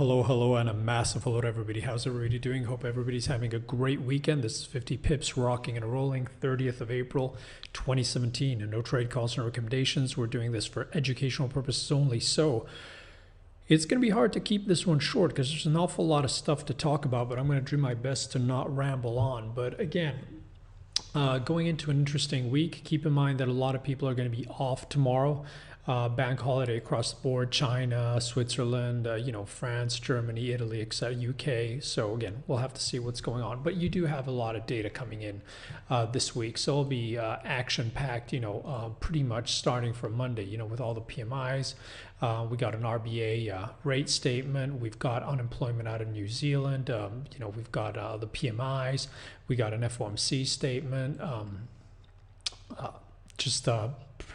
Hello, and a massive hello to everybody. How's everybody doing? Hope everybody's having a great weekend. This is 50 pips rocking and rolling, 30th of April, 2017. And no trade calls and recommendations. We're doing this for educational purposes only. So it's going to be hard to keep this one short because there's an awful lot of stuff to talk about, but I'm going to do my best to not ramble on. But again, going into an interesting week, keep in mind that a lot of people are going to be off tomorrow. Bank holiday across the board, China, Switzerland, France, Germany, Italy, etc., UK. So again, we'll have to see what's going on. But you do have a lot of data coming in this week. So it'll be action-packed, pretty much starting from Monday, with all the PMIs. We got an RBA rate statement. We've got unemployment out of New Zealand. We've got the PMIs. We got an FOMC statement.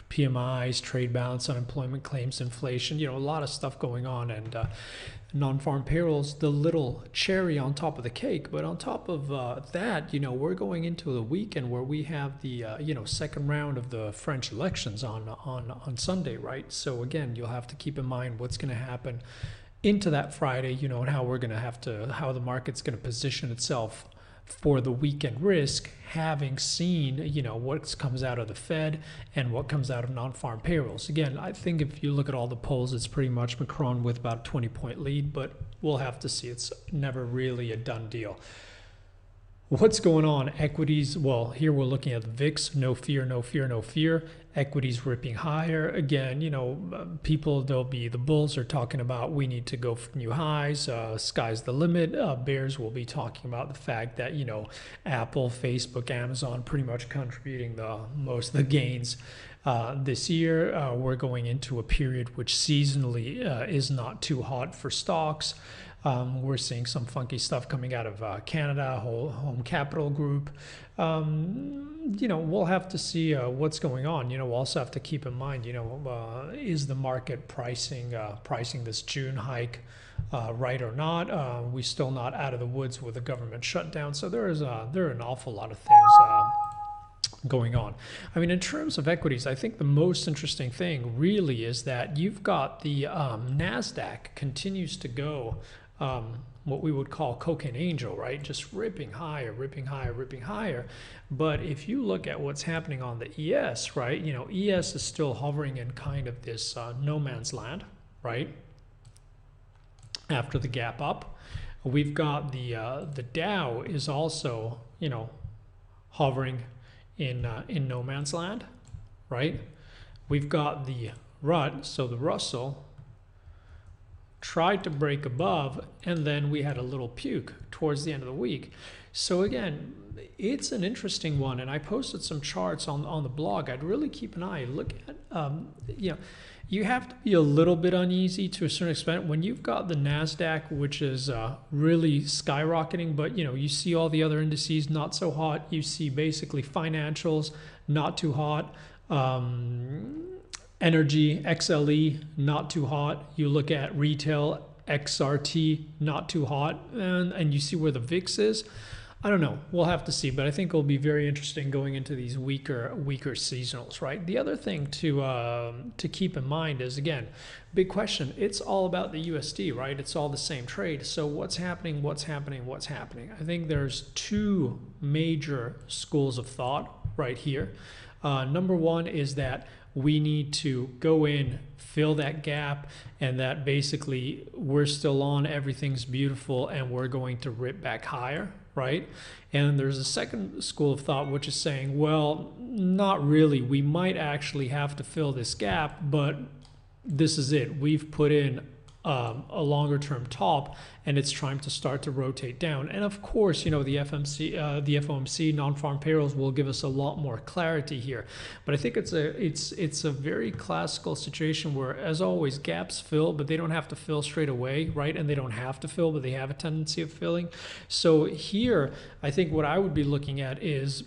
PMIs, trade balance, unemployment claims, inflation, a lot of stuff going on, and non-farm payrolls, the little cherry on top of the cake. But on top of that, we're going into the weekend where we have the, second round of the French elections on Sunday, right? So again, you'll have to keep in mind what's going to happen into that Friday, and how how the market's going to position itself for the weekend risk, having seen, what comes out of the Fed and what comes out of non-farm payrolls. Again, I think if you look at all the polls, it's pretty much Macron with about a 20-point lead, but we'll have to see. It's never really a done deal. What's going on? Equities, well, here we're looking at the VIX, no fear, no fear, no fear. Equities ripping higher. Again, the bulls are talking about we need to go for new highs, sky's the limit. Bears will be talking about the fact that, Apple, Facebook, Amazon pretty much contributing the most of the gains this year. We're going into a period which seasonally is not too hot for stocks. We're seeing some funky stuff coming out of Canada, Home Capital Group. We'll have to see what's going on. We'll also have to keep in mind, is the market pricing this June hike right or not? We're still not out of the woods with the government shutdown. So there are an awful lot of things going on. I mean, in terms of equities, I think the most interesting thing really is that you've got the NASDAQ continues to go what we would call cocaine angel, right? Just ripping higher, ripping higher, ripping higher. But if you look at what's happening on the ES, right? ES is still hovering in kind of this no man's land, right? After the gap up, we've got the Dow is also, hovering in no man's land, right? We've got the RUT, so the Russell tried to break above, and then we had a little puke towards the end of the week. So again, it's an interesting one, and I posted some charts on the blog. I'd really keep an eye. Look at, you have to be a little bit uneasy to a certain extent when you've got the NASDAQ, which is really skyrocketing, but you see all the other indices not so hot. You see basically financials not too hot. Energy, XLE, not too hot. You look at retail, XRT, not too hot. And you see where the VIX is. I don't know. We'll have to see. But I think it'll be very interesting going into these weaker seasonals, right? The other thing to keep in mind is, again, big question. It's all about the USD, right? It's all the same trade. So what's happening? I think there's two major schools of thought right here. Number one is that we need to go in, fill that gap, and that basically we're still on, everything's beautiful, and we're going to rip back higher, right? And there's a second school of thought which is saying, well, not really. We might actually have to fill this gap, but this is it. We've put in a longer term top, and it's trying to start to rotate down. And of course, the FOMC non-farm payrolls will give us a lot more clarity here. But I think it's a very classical situation where, as always, gaps fill, but they don't have to fill straight away, right? And they don't have to fill, but they have a tendency of filling. So here, I think what I would be looking at is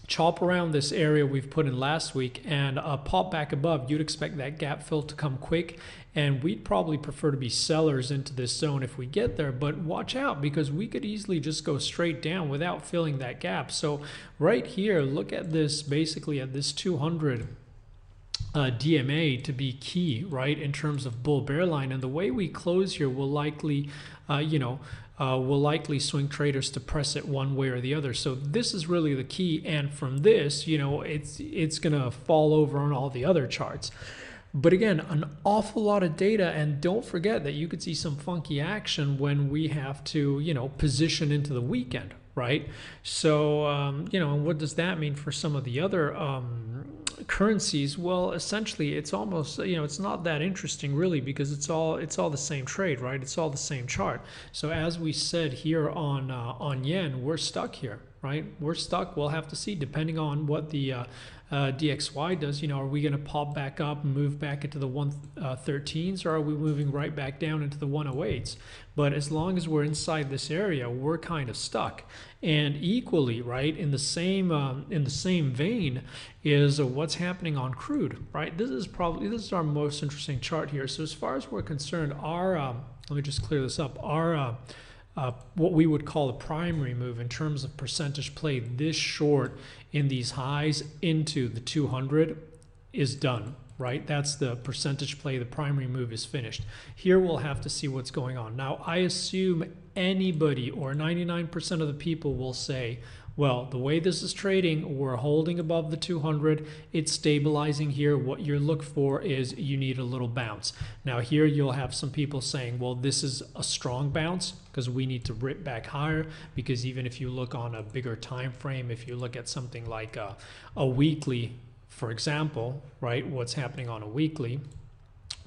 chop around this area we've put in last week and pop back above. You'd expect that gap fill to come quick, and we'd probably prefer to be sellers into this zone if we get there. But watch out, because we could easily just go straight down without filling that gap. So right here, look at this, basically at this 200 DMA to be key, right, in terms of bull bear line. And the way we close here will likely, will likely swing traders to press it one way or the other. So this is really the key. And from this, it's going to fall over on all the other charts. But again, an awful lot of data, and don't forget that you could see some funky action when we have to, position into the weekend, right? So, and what does that mean for some of the other currencies? Well, essentially, it's almost, it's not that interesting really, because it's all the same trade, right? It's all the same chart. So as we said here on yen, we're stuck here, right? We're stuck. We'll have to see, depending on what the DXY does. Are we going to pop back up and move back into the 113s, or are we moving right back down into the 108s? But as long as we're inside this area, we're kind of stuck. And equally, right, in the same vein is what's happening on crude, right? This is our most interesting chart here. So as far as we're concerned, our let me just clear this up. Our what we would call a primary move in terms of percentage play this short in these highs into the 200 is done, right? That's the percentage play. The primary move is finished. Here we'll have to see what's going on. Now, I assume anybody or 99% of the people will say, well, the way this is trading, we're holding above the 200. It's stabilizing here. What you're looking for is you need a little bounce. Now here you'll have some people saying, well, this is a strong bounce because we need to rip back higher, because even if you look on a bigger time frame, if you look at something like a weekly, for example, right, what's happening on a weekly,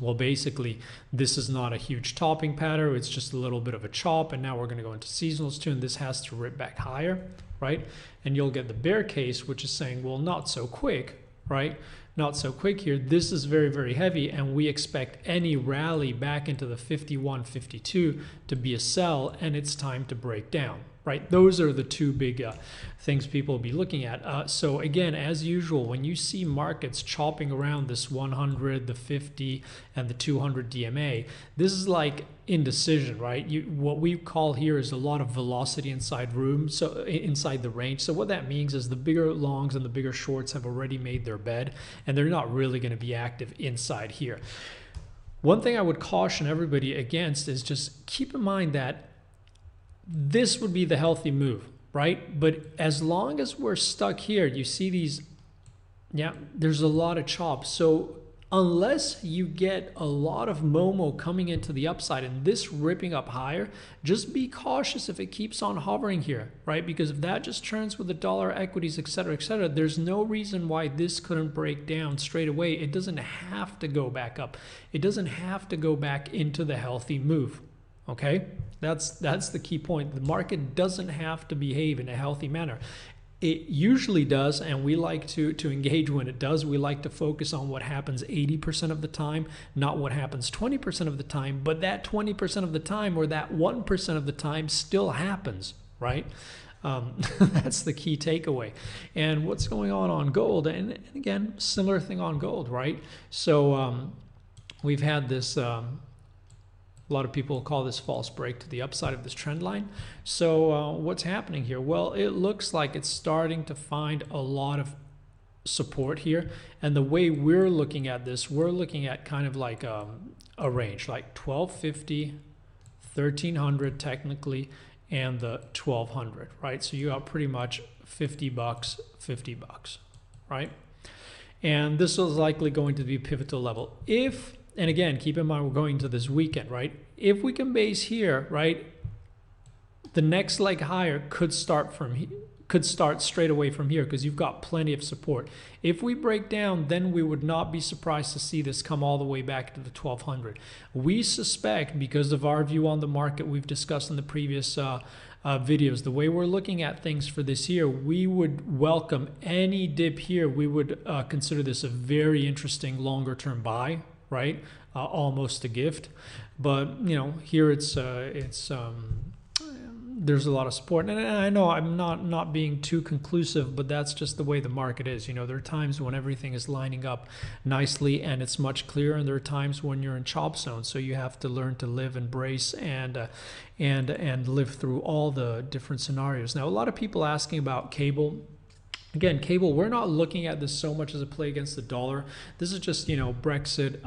well, basically, this is not a huge topping pattern. It's just a little bit of a chop. And now we're going to go into seasonals too. And this has to rip back higher, right? And you'll get the bear case, which is saying, well, not so quick, right? Not so quick here. This is very, very heavy. And we expect any rally back into the 51, 52 to be a sell. And it's time to break down, right? Those are the two big things people will be looking at. So again, as usual, when you see markets chopping around this 100, the 50, and the 200 DMA, this is like indecision, right? What we call here is a lot of velocity inside inside the range. So what that means is the bigger longs and the bigger shorts have already made their bed, and they're not really going to be active inside here. One thing I would caution everybody against is just keep in mind that this would be the healthy move, right? But as long as we're stuck here, you see these, there's a lot of chops. So unless you get a lot of Momo coming into the upside and this ripping up higher, just be cautious if it keeps on hovering here, right? Because if that just turns with the dollar equities, et cetera, there's no reason why this couldn't break down straight away. It doesn't have to go back up. It doesn't have to go back into the healthy move. Okay, that's the key point. The market doesn't have to behave in a healthy manner. It usually does, and we like to engage when it does. We like to focus on what happens 80% of the time, not what happens 20% of the time. But that 20% of the time, or that 1% of the time, still happens, right? That's the key takeaway. And what's going on gold? And again, similar thing on gold, right? So we've had this. A lot of people call this false break to the upside of this trend line. So what's happening here? Well, it looks like it's starting to find a lot of support here. And the way we're looking at this, we're looking at kind of like a range, like 1250, 1300 technically, and the 1200, right? So you got pretty much $50, $50, right? And this is likely going to be a pivotal level. And again, keep in mind, we're going to this weekend, right? If we can base here, right, the next leg higher could start straight away from here, because you've got plenty of support. If we break down, then we would not be surprised to see this come all the way back to the 1200. We suspect, because of our view on the market we've discussed in the previous videos, the way we're looking at things for this year, we would welcome any dip here. We would consider this a very interesting longer term buy, right? Almost a gift. But here there's a lot of support, and I know I'm not being too conclusive, but that's just the way the market is. There are times when everything is lining up nicely and it's much clearer, and there are times when you're in chop zone. So you have to learn to live, embrace, and live through all the different scenarios. Now, a lot of people asking about cable. Again, cable, we're not looking at this so much as a play against the dollar. This is just, Brexit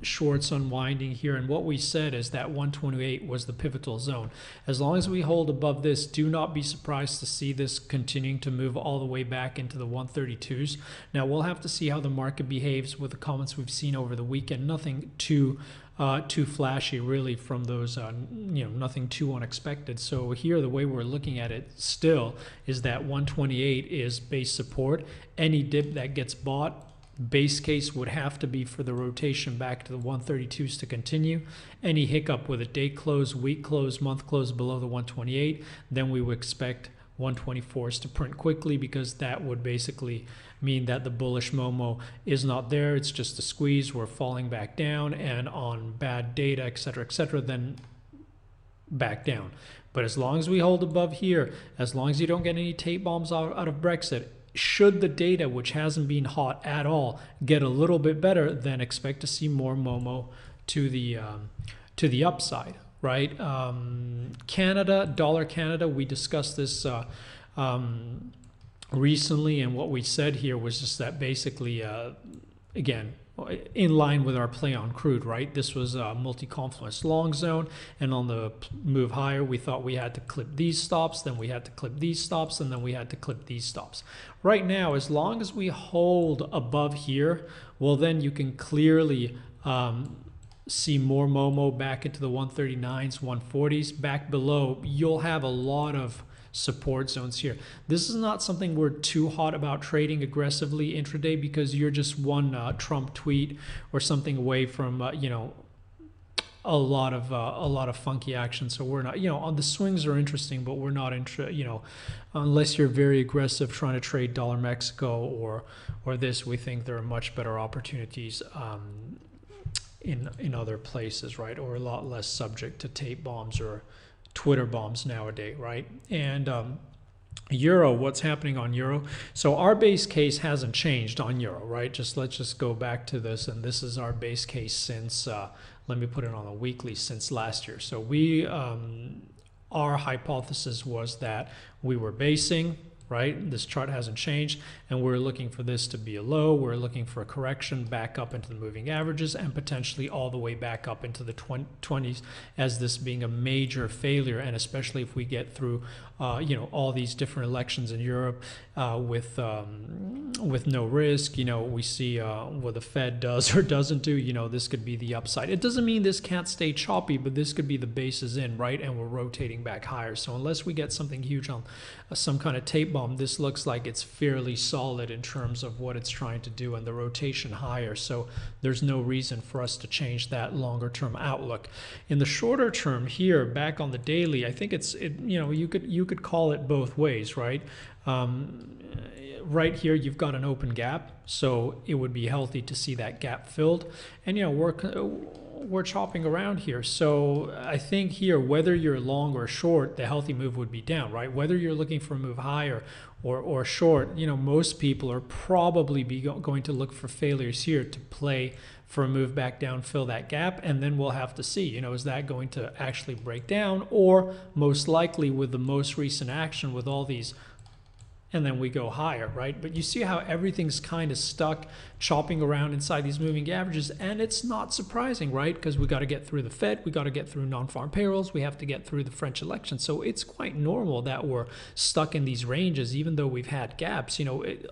shorts unwinding here. And what we said is that 128 was the pivotal zone. As long as we hold above this, do not be surprised to see this continuing to move all the way back into the 132s. Now, we'll have to see how the market behaves with the comments we've seen over the weekend. Nothing too flashy really from those, nothing too unexpected. So here, the way we're looking at it still is that 128 is base support. Any dip that gets bought, base case would have to be for the rotation back to the 132s to continue. Any hiccup with a day close, week close, month close below the 128, then we would expect 124s to print quickly, because that would basically mean that the bullish Momo is not there. It's just a squeeze. We're falling back down, and on bad data, etc., then back down. But as long as we hold above here, as long as you don't get any tape bombs out of Brexit, should the data, which hasn't been hot at all, get a little bit better, then expect to see more Momo to the upside. Right? Canada, dollar Canada, we discussed this recently, and what we said here was just that basically, again, in line with our play on crude, right? This was a multi-confluence long zone, and on the move higher, we thought we had to clip these stops, then we had to clip these stops, and then we had to clip these stops. Right now, as long as we hold above here, well, then you can clearly see more Momo back into the 139s, 140s. Back below, you'll have a lot of support zones here. This is not something we're too hot about trading aggressively intraday, because you're just one Trump tweet or something away from a lot of funky action. So we're not, on the swings are interesting, but we're not unless you're very aggressive trying to trade dollar Mexico or this, we think there are much better opportunities in other places, right? Or a lot less subject to tape bombs or Twitter bombs nowadays, right? And Euro, what's happening on Euro? So our base case hasn't changed on Euro, right? Let's just go back to this, and this is our base case since, let me put it on a weekly, since last year. So our hypothesis was that we were basing, right? This chart hasn't changed, and we're looking for this to be a low. We're looking for a correction back up into the moving averages, and potentially all the way back up into the 20s, as this being a major failure. And especially if we get through all these different elections in Europe with no risk, we see what the Fed does or doesn't do, this could be the upside. It doesn't mean this can't stay choppy, but this could be the bases in, right? And we're rotating back higher. So unless we get something huge on some kind of tape bomb, this looks like it's fairly solid in terms of what it's trying to do, and the rotation higher. So there's no reason for us to change that longer term outlook. In the shorter term here, back on the daily, I think you could call it both ways, right? Right here, you've got an open gap, so it would be healthy to see that gap filled. And we're chopping around here. So I think here, whether you're long or short, the healthy move would be down, right? Whether you're looking for a move higher or short, most people are probably going to look for failures here to play for a move back down, fill that gap, and then we'll have to see, is that going to actually break down, or most likely with the most recent action with all these, and then we go higher, right? But you see how everything's kind of stuck, chopping around inside these moving averages, and it's not surprising, right? Because we got to get through the Fed, we got to get through non-farm payrolls, we have to get through the French election. So it's quite normal that we're stuck in these ranges, even though we've had gaps.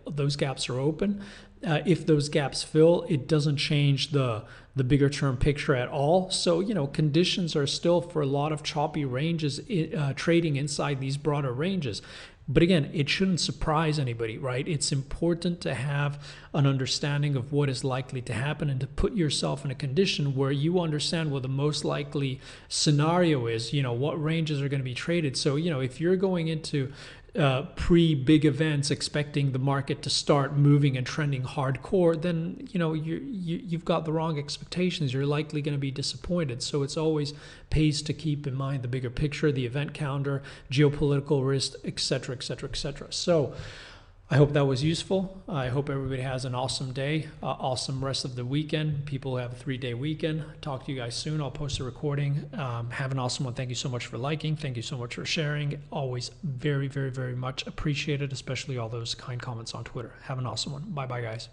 Those gaps are open. If those gaps fill, it doesn't change the bigger term picture at all. So, conditions are still for a lot of choppy ranges, trading inside these broader ranges. But again, it shouldn't surprise anybody, right? It's important to have an understanding of what is likely to happen, and to put yourself in a condition where you understand what the most likely scenario is, what ranges are going to be traded. So, if you're going into pre-big events expecting the market to start moving and trending hardcore, then you've got the wrong expectations. You're likely going to be disappointed. So it's always pays to keep in mind the bigger picture, the event calendar, geopolitical risk, etc., etc., etc. So I hope that was useful. I hope everybody has an awesome day, awesome rest of the weekend. People who have a 3-day weekend. Talk to you guys soon. I'll post a recording. Have an awesome one. Thank you so much for liking. Thank you so much for sharing. Always very, very, very much appreciated, especially all those kind comments on Twitter. Have an awesome one. Bye-bye, guys.